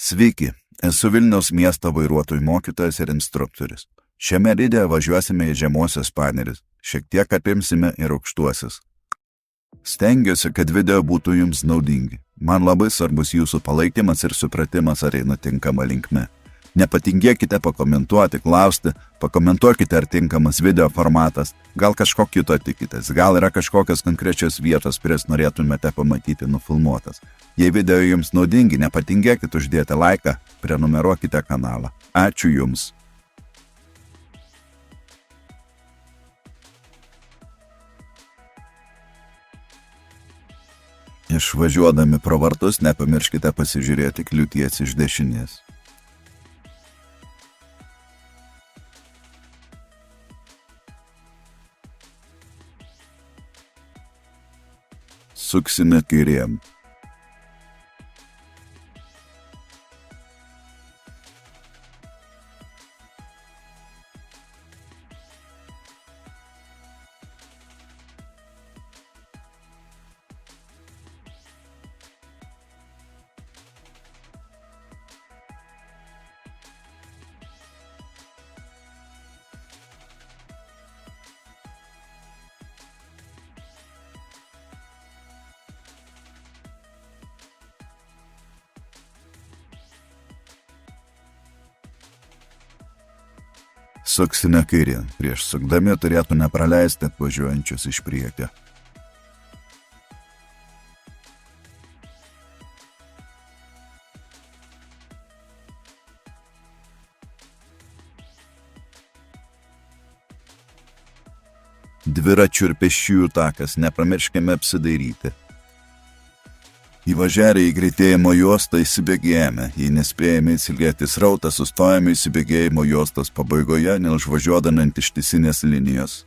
Sveiki, esu Vilniaus miesto vairuotojų mokytojas ir instruktorius. Šiame video važiuosime į žemuosius panerius, šiek tiek apimsime ir aukštuosius. Stengiuosi, kad video būtų jums naudingi. Man labai svarbus jūsų palaikymas ir supratimas, ar einu tinkama linkme. Nepatingėkite pakomentuoti, klausti, pakomentuokite, ar tinkamas video formatas, gal kažko kito tikitės, gal yra kažkokios konkrečios vietos, kurias norėtumėte pamatyti nufilmuotas. Jei video jums naudingi, nepatingėkite uždėti laiką, prenumeruokite kanalą. Ačiū jums. Išvažiuodami pro vartus nepamirškite pasižiūrėti kliūties iš dešinės. Suksime kairėn. Suksime kairėn. Prieš sukdami turėtų nepraleisti atvažiuojančius iš priekio. Dviračių ir pėsčiųjų takas, nepamirškime apsidairyti. Įvažiavę į greitėjimo juostą įsibėgėjame, jei nespėjame įsilieti srautą, sustojame įsibėgėjimo juostos pabaigoje, neužvažiuodami ant ištisinės linijos.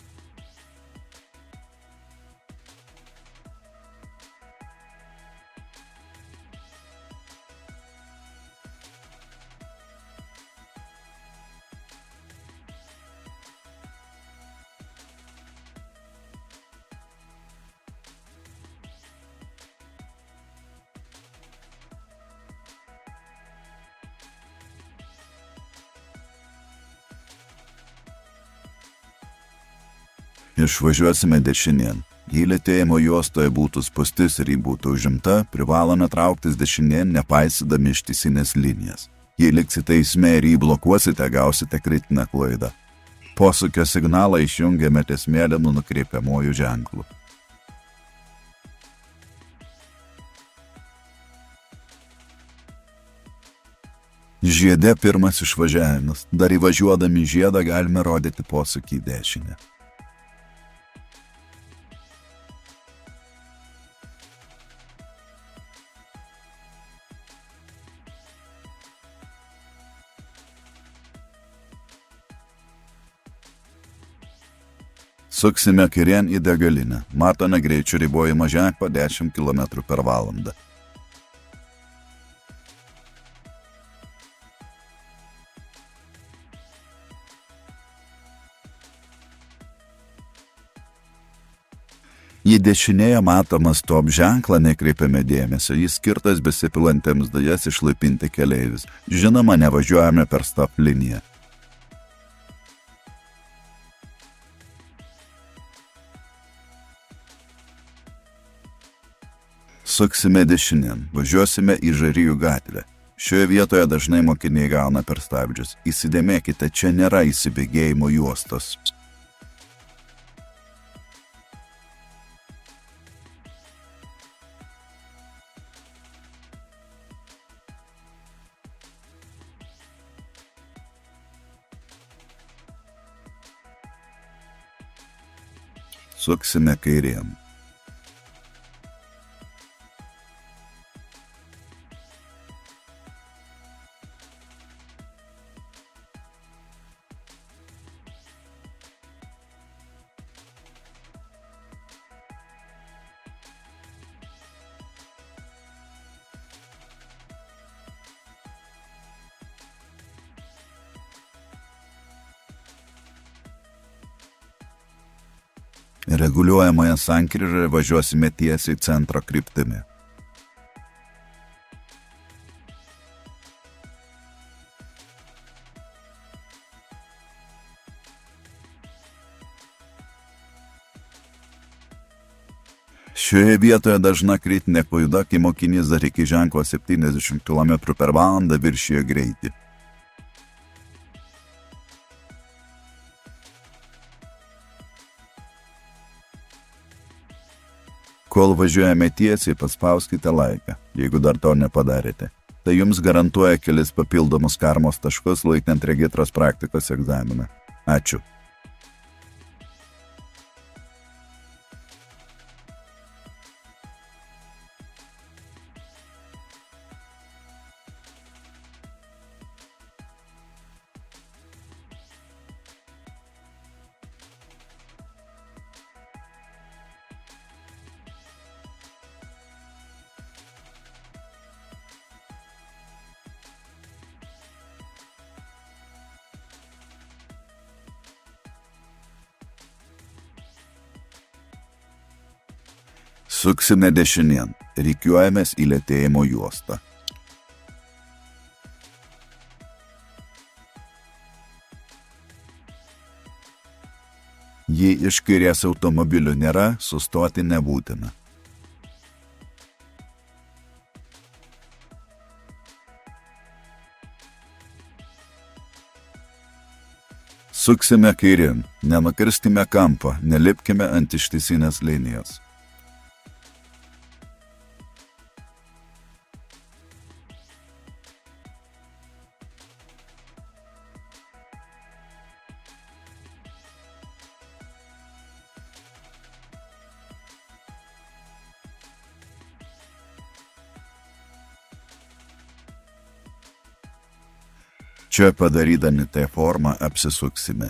Išvažiuosime dešinėn. Jei lėtėjimo juostoje būtų spūstis ir ji būtų užimta, privalome trauktis dešinėn, nepaisydami ištisinės linijas. Jei liksite eisme ir jį blokuosite, gausite kritinę klaidą. Posūkio signalą išjungiame ties mėlynų nukreipiamųjų ženklų. Žiede pirmas išvažiavimas. Dar įvažiuodami žiedą galime rodyti posūkį į dešinę. Suksime kairėn į degalinę. Matome greičio ribojimo ženklą 10 km/h. Į dešinėje matomas stop ženklą nekreipiame dėmesio, jis skirtas besipilantiems dujas išlaipinti keleivius. Žinoma, nevažiuojame per stop liniją. Suksime dešinėn, važiuosime į Žarijų gatvę. Šioje vietoje dažnai mokiniai gauna per stabdžius. Įsidėmėkite, čia nėra įsibėgėjimo juostos. Suksime kairėn. Reguliuojamoje sankryžoje važiuosime tiesiai centro kryptimi. Šioje vietoje dažna kritinė klaida, kai mokinys dar iki ženklo 70 km/h viršija greitį. Kol važiuojame tiesiai, paspauskite laiką, jeigu dar to nepadarėte. Tai jums garantuoja kelis papildomus karmos taškus laikant regitros praktikos egzaminą. Ačiū. Suksime dešinėn, rikiuojamės į lėtėjimo juostą. Jei iš kairės automobilių nėra, sustoti nebūtina. Suksime kairin, nenukirskime kampą, nelipkime ant ištisinės linijos. Čia padarydami T formą apsisuksime.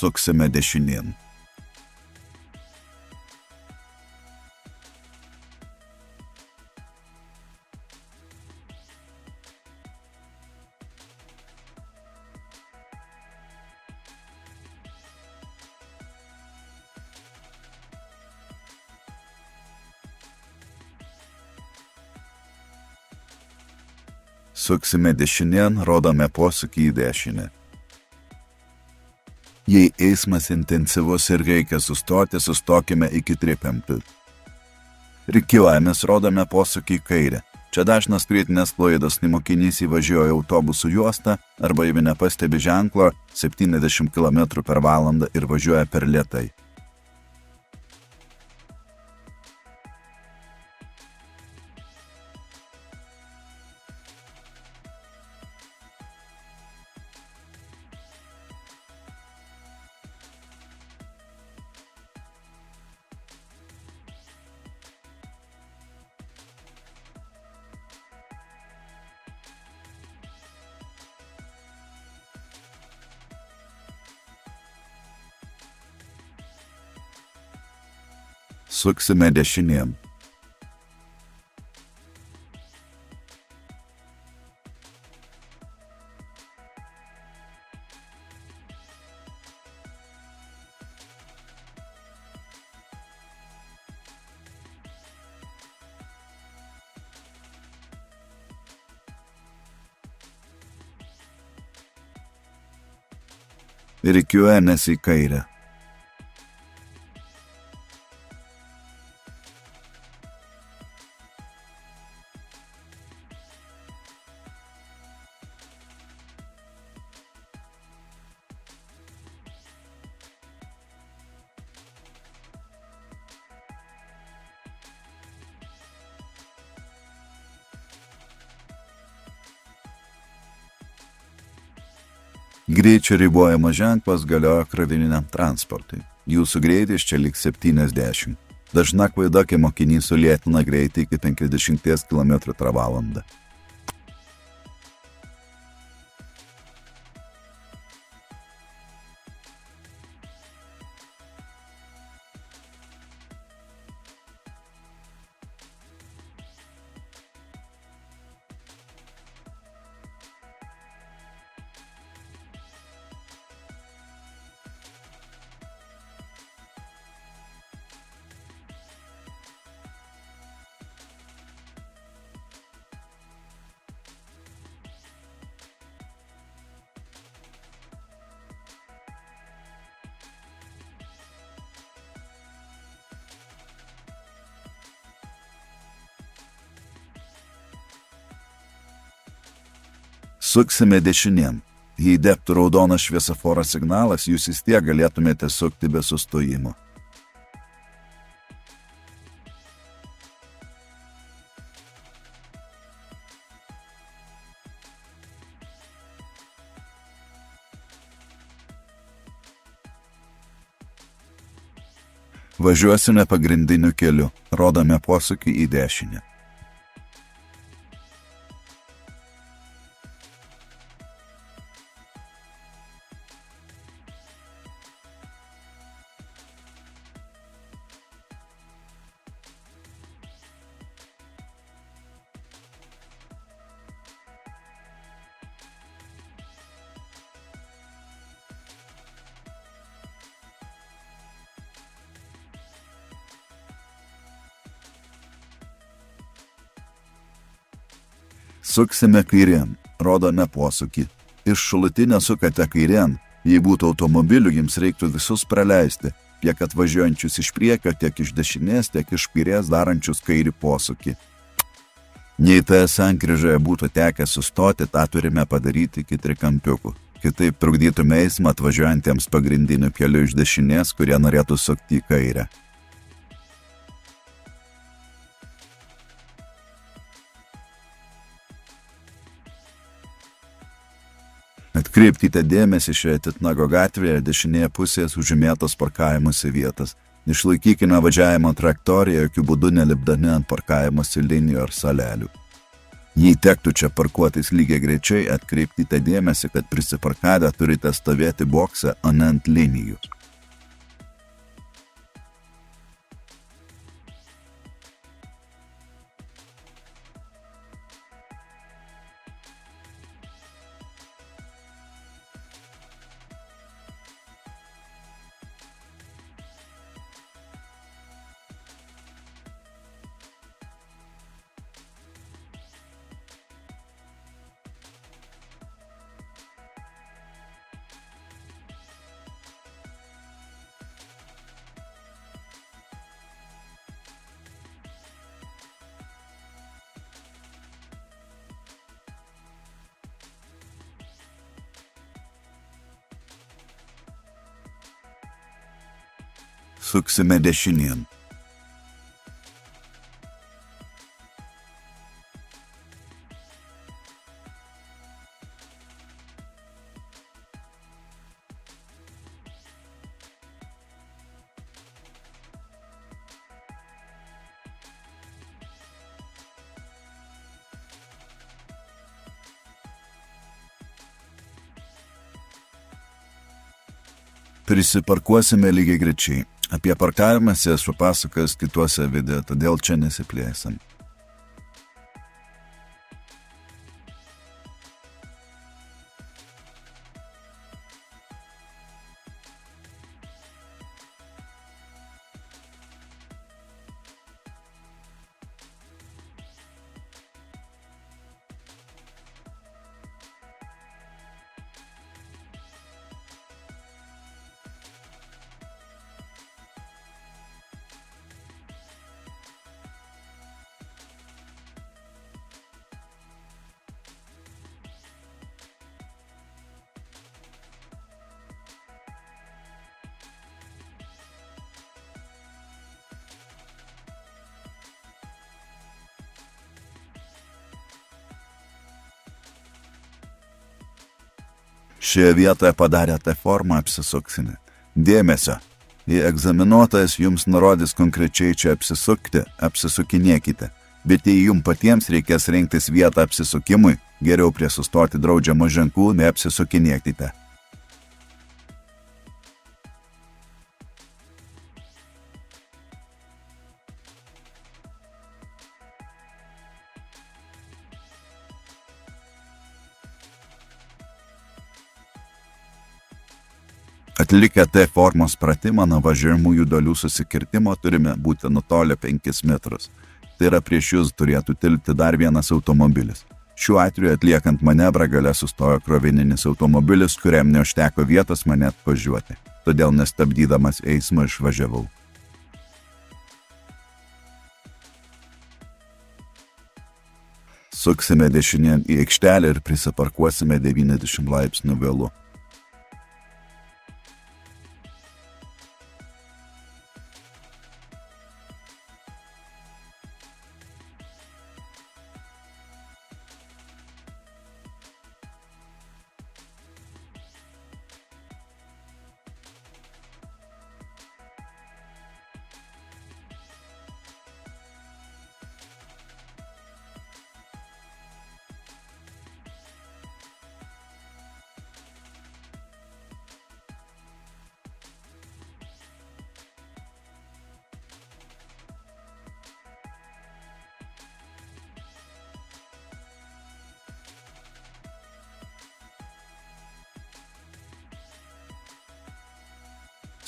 Suksime dešinėn. Suksime dešinėn, rodome posūkį į dešinę. Jei eismas intensyvus ir reikia sustoti, sustokime iki trikampių. Rikiuojamės, rodome posūkį į kairę. Čia dažnas kritinės klaidos, kai mokinys įvažiuoja autobusų juostą arba jeigu nepastebi ženklo 70 km/h ir važiuoja per lėtai. Suksime dešinėn. Rikiuojamės į kairę. Greičio ribojimo ženklas galioja krovininiam transportui. Jūsų greitis čia liks 70. Dažna klaida, kai mokinys sulėtina greitį iki 50 km/h. Suksime dešinėn. Jei degtų raudonas šviesoforo signalas, jūs vis tiek galėtumėte sukti be sustojimo. Važiuosime pagrindiniu keliu, rodome posūkį į dešinę. Suksime kairėn, rodome posūkį. Iš šalutinio sukate kairėn, jei būtų automobilių, jums reiktų visus praleisti, tiek atvažiuojančius iš priekio, tiek iš dešinės, tiek iš kairės darančius kairį posūkį. Jei toje sankryžoje būtų tekę sustoti, tą turime padaryti iki trikampiukų. Kitaip trukdytume eismą atvažiuojantiems pagrindiniu keliu iš dešinės, kurie norėtų sukti į kairę. Atkreipkite dėmesį, šioje Titnago gatvėje dešinėje pusėje užžymėtos parkavimosi vietas. Išlaikykime važiavimo trajektoriją, jokių būdų nelipdami ant parkavimosi linijų ar salelių. Jei tektų čia parkuotis lygiai greičiai, atkreipkite dėmesį, kad prisiparkavę turite stovėti bokse, o ne ant linijų. Suksime dešinėn. Prisiparkuosime lygiai grečiai. Apie parkavimąsi esu pasakojęs kituose video, todėl čia nesiplėsim. Šioje vietoje padarę T formą apsisuksime. Dėmesio! Jei egzaminuotojas jums nurodys konkrečiai čia apsisukti, apsisukinėkite. Bet jei jums patiems reikės rinktis vietą apsisukimui, geriau prie sustoti draudžiamo ženklų neapsisukinėkite. Atlikę T formos pratimą nuo važiuojamųjų dalių susikirtimo turime būti nutolę 5 metrus. Tai yra prieš jūs turėtų tilpti dar vienas automobilis. Šiuo atveju atliekant manevrą gale sustojo krovininis automobilis, kuriam neužteko vietos mane atvažiuoti. Todėl nestabdydamas eismą išvažiavau. Suksime dešinėn į aikštelę ir prisiparkuosime 90 laipsnių vėlu.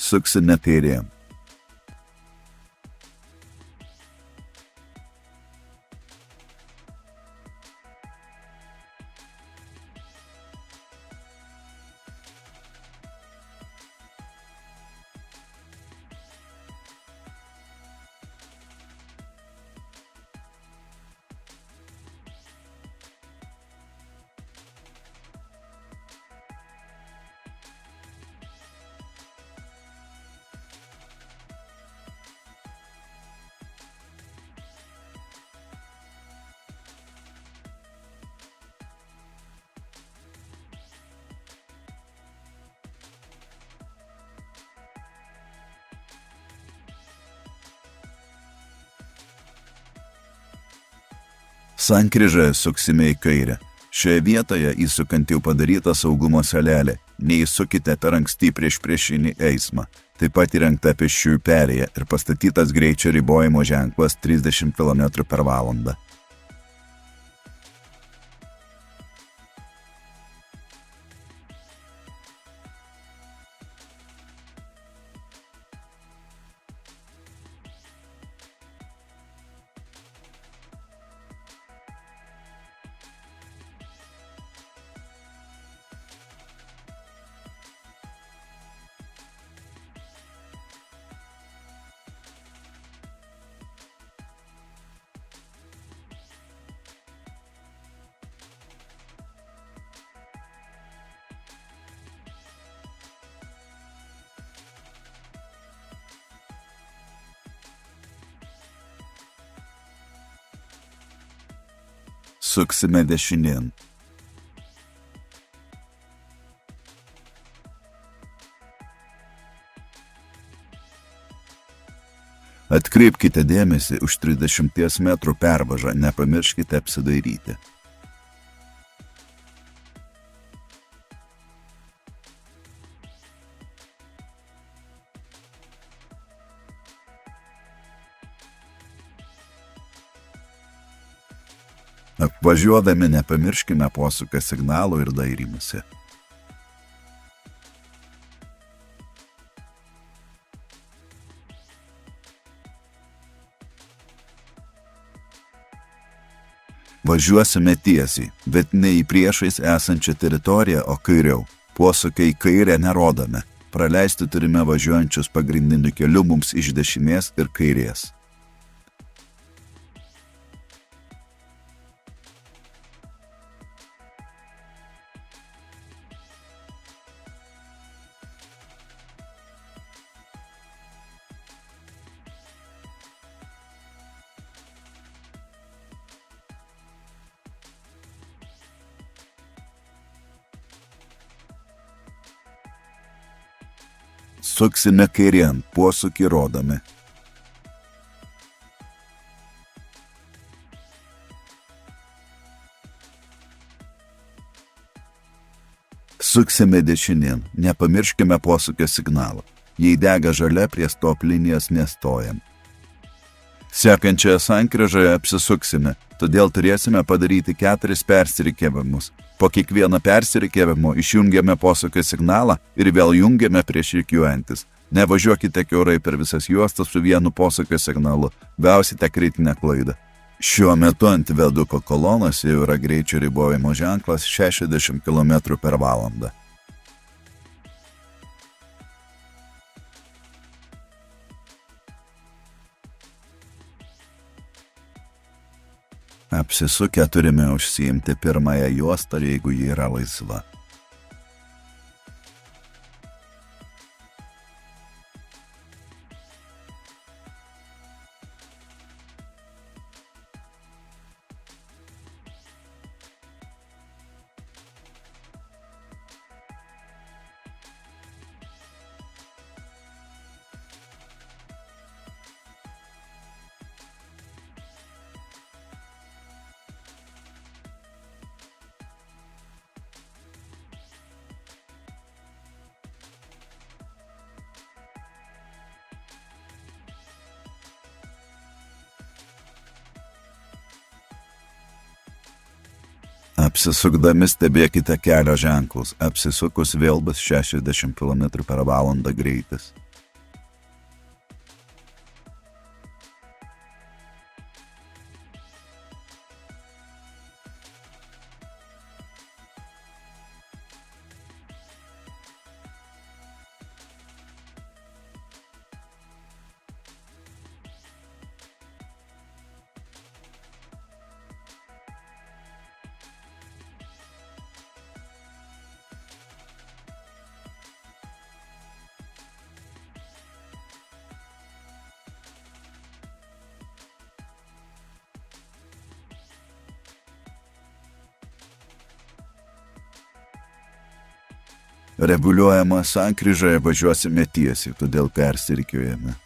Suksime kairėn. Sankryžoje suksime į kairę. Šioje vietoje įsukant jau padaryta saugumo salelė. Neįsukite per anksti prieš priešinį eismą. Taip pat įrengta pėsčiųjų perėja ir pastatytas greičio ribojimo ženklas 30 km/h. Suksime dešinėn. Atkreipkite dėmesį už 30 metrų pervažą, nepamirškite apsidairyti. Apvažiuodami nepamirškime posūkio signalų ir dairymąsi. Važiuosime tiesiai, bet ne į priešais esančią teritoriją, o kairiau. Posūkio į kairę nerodome. Praleisti turime važiuojančius pagrindiniu keliu mums iš dešinės ir kairės. Suksime kairėn, posūkį rodomi. Suksime dešinėn, nepamirškime posūkio signalo. Jei dega žalia, prie stop linijos nestojam. Sekančioje sankryžoje apsisuksime, todėl turėsime padaryti 4 persirikiavimus. Po kiekvieno persirikiavimo išjungiame posūkio signalą ir vėl jungiame prieš rikiuojantis. Nevažiuokite kiaurai per visas juostas su vienu posūkio signalu, gausite kritinę klaidą. Šiuo metu ant viaduko kolonos jau yra greičio ribojimo ženklas 60 km/h. Apsisukę turime užsiimti pirmąją juostą, jeigu ji yra laisva. Apsisukdami stebėkite kelio ženklus, apsisukus vėl bus 60 km/h greitis. Reguliuojama sankryžoje važiuosime tiesiai, todėl persirikiuojame.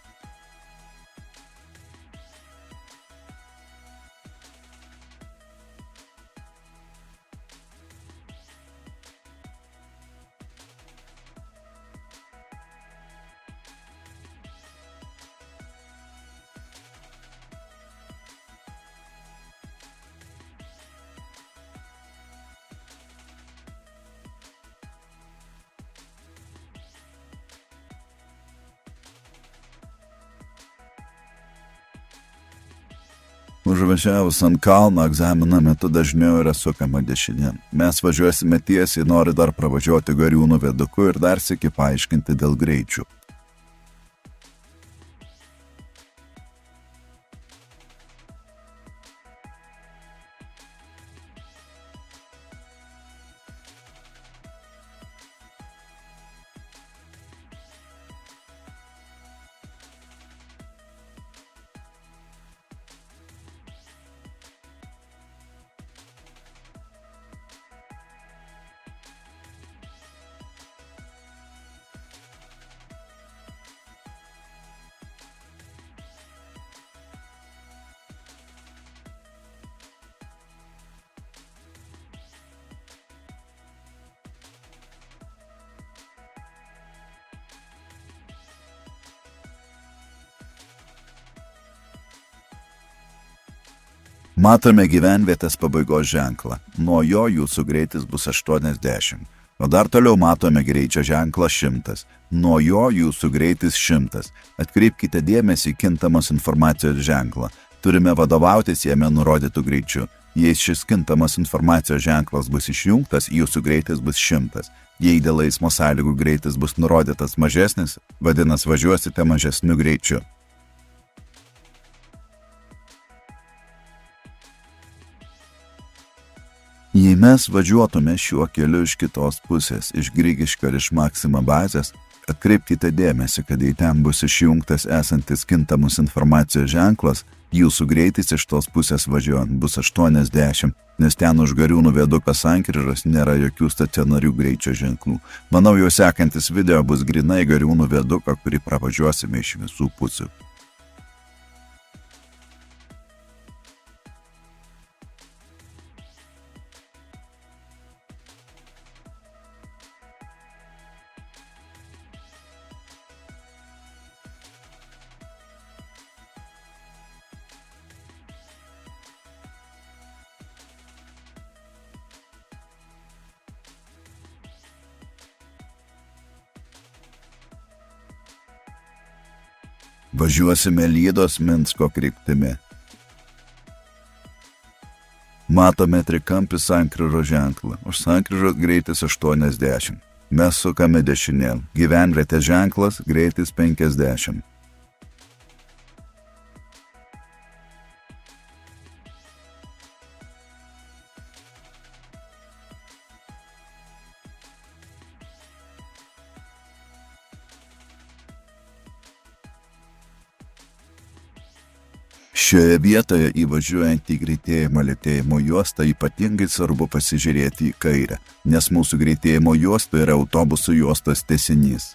Užvažiavus ant kalno egzamino metu dažniau yra sukama dešinėn. Mes važiuosime tiesiai, nori dar pravažiuoti Gariūnų viaduku ir dar sykį paaiškinti dėl greičių. Matome gyvenvietės pabaigos ženklą. Nuo jo jūsų greitis bus 80. O dar toliau matome greičio ženklą 100. Nuo jo jūsų greitis 100. Atkreipkite dėmesį į kintamos informacijos ženklą. Turime vadovautis jame nurodytų greičių. Jei šis kintamas informacijos ženklas bus išjungtas, jūsų greitis bus 100. Jei dėl eismo sąlygų greitis bus nurodytas mažesnis, vadinasi važiuosite mažesniu greičiu. Jei mes važiuotume šiuo keliu iš kitos pusės, iš Grigiškio ir iš Maksima bazės, atkreipkite dėmesį, kad jei ten bus išjungtas esantis kintamus informacijos ženklas, Jūsų greitis iš tos pusės važiuojant bus 80, nes ten už Gariūnų viaduko sankryžos nėra jokių stacionarių greičio ženklų. Manau, jau sekantis video bus grynai Gariūnų viaduko, kurį pravažiuosime iš visų pusių. Važiuosime Lydos Minsko kryptimi. Matome trikampį sankryžos ženklą. Už sankryžos greitis 80. Mes sukame dešinėn. Gyvenvietės ženklas, greitis 50. Šioje vietoje įvažiuojant į greitėjimo-lėtėjimo juostą ypatingai svarbu pasižiūrėti į kairę, nes mūsų greitėjimo juosta yra autobusų juostos tęsinys.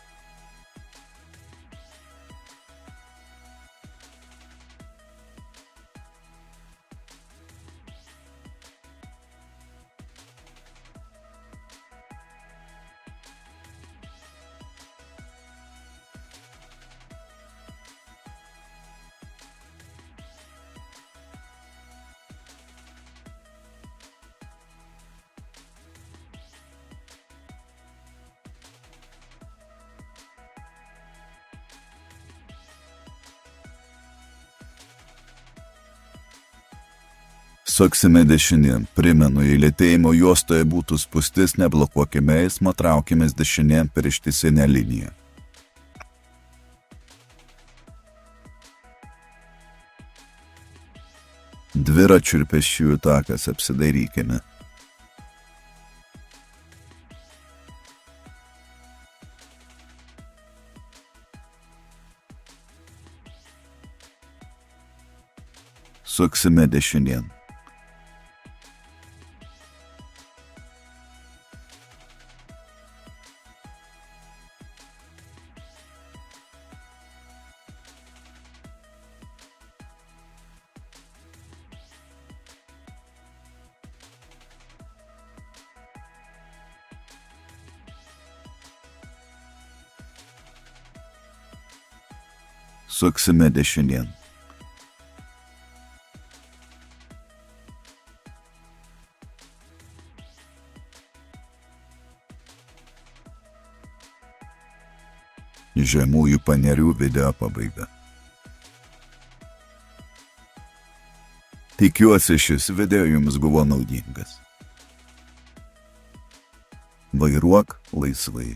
Suksime dešinėn. Primenu, jei lėtėjimo juostoje būtų spūstis, neblokuokime eismo, traukimės dešinėn per ištisinę liniją. Dviračių ir pėsčiųjų takas, apsidairykime. Suksime dešinėn. Suksime dešinėn. Žemųjų Panerių video pabaiga. Tikiuosi, šis video jums buvo naudingas. Vairuok laisvai.